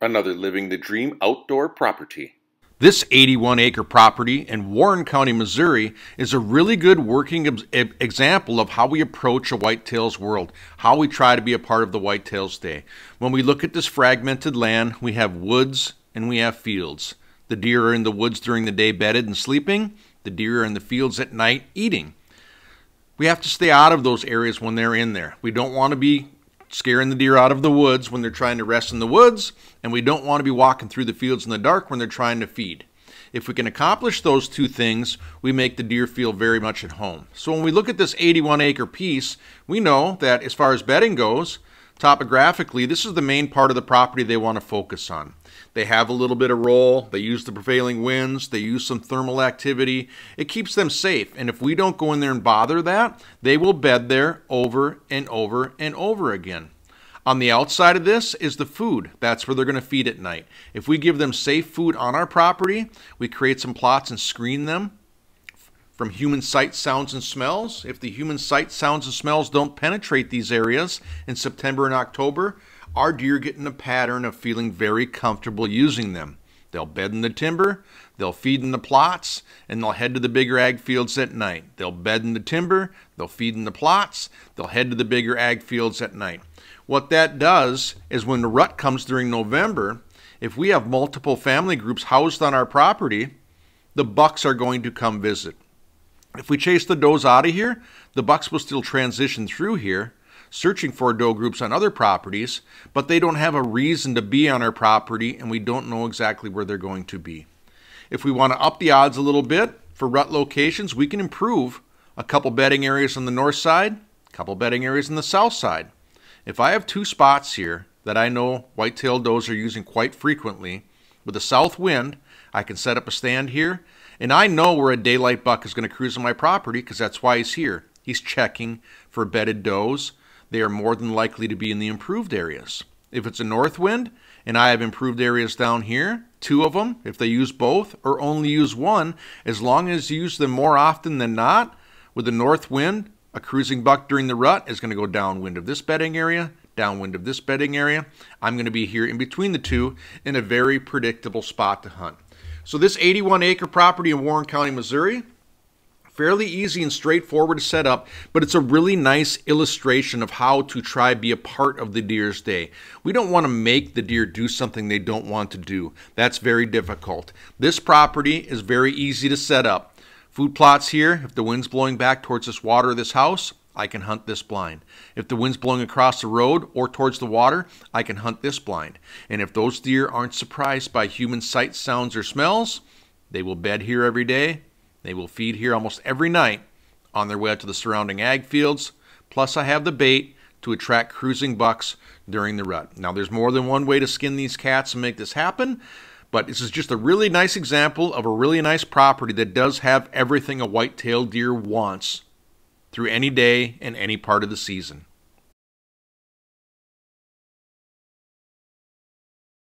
Another living the dream outdoor property. This 81-acre property in Warren County, Missouri is a really good working example of how we approach a whitetails world, how we try to be a part of the whitetails day. When we look at this fragmented land, we have woods and we have fields. The deer are in the woods during the day bedded and sleeping. The deer are in the fields at night eating. We have to stay out of those areas when they're in there. We don't want to be scaring the deer out of the woods when they're trying to rest in the woods, and we don't want to be walking through the fields in the dark when they're trying to feed. If we can accomplish those two things, we make the deer feel very much at home. So when we look at this 81-acre piece, we know that as far as bedding goes, topographically, this is the main part of the property they want to focus on. They have a little bit of roll, they use the prevailing winds, they use some thermal activity. It keeps them safe, and if we don't go in there and bother that, they will bed there over and over and over again. On the outside of this is the food. That's where they're going to feed at night. If we give them safe food on our property, we create some plots and screen them from human sight, sounds, and smells. If the human sight, sounds, and smells don't penetrate these areas in September and October, our deer get in a pattern of feeling very comfortable using them. They'll bed in the timber, they'll feed in the plots, and they'll head to the bigger ag fields at night. They'll bed in the timber, they'll feed in the plots, they'll head to the bigger ag fields at night. What that does is when the rut comes during November, if we have multiple family groups housed on our property, the bucks are going to come visit. If we chase the does out of here, the bucks will still transition through here, searching for doe groups on other properties, but they don't have a reason to be on our property, and we don't know exactly where they're going to be. If we want to up the odds a little bit for rut locations, we can improve a couple bedding areas on the north side, a couple bedding areas on the south side. If I have two spots here that I know white-tailed does are using quite frequently, with a south wind, I can set up a stand here, and I know where a daylight buck is going to cruise on my property because that's why he's here. He's checking for bedded does. They are more than likely to be in the improved areas. If it's a north wind and I have improved areas down here, two of them, if they use both or only use one, as long as you use them more often than not, with the north wind, a cruising buck during the rut is going to go downwind of this bedding area, downwind of this bedding area. I'm going to be here in between the two in a very predictable spot to hunt. So this 81-acre property in Warren County, Missouri, fairly easy and straightforward to set up, but it's a really nice illustration of how to try be a part of the deer's day. We don't want to make the deer do something they don't want to do. That's very difficult. This property is very easy to set up. Food plots here. If the wind's blowing back towards this water of this house, I can hunt this blind. If the wind's blowing across the road or towards the water, I can hunt this blind. And if those deer aren't surprised by human sight, sounds, or smells, they will bed here every day. They will feed here almost every night on their way out to the surrounding ag fields. Plus, I have the bait to attract cruising bucks during the rut. Now, there's more than one way to skin these cats and make this happen, but this is just a really nice example of a really nice property that does have everything a white-tailed deer wants through any day and any part of the season.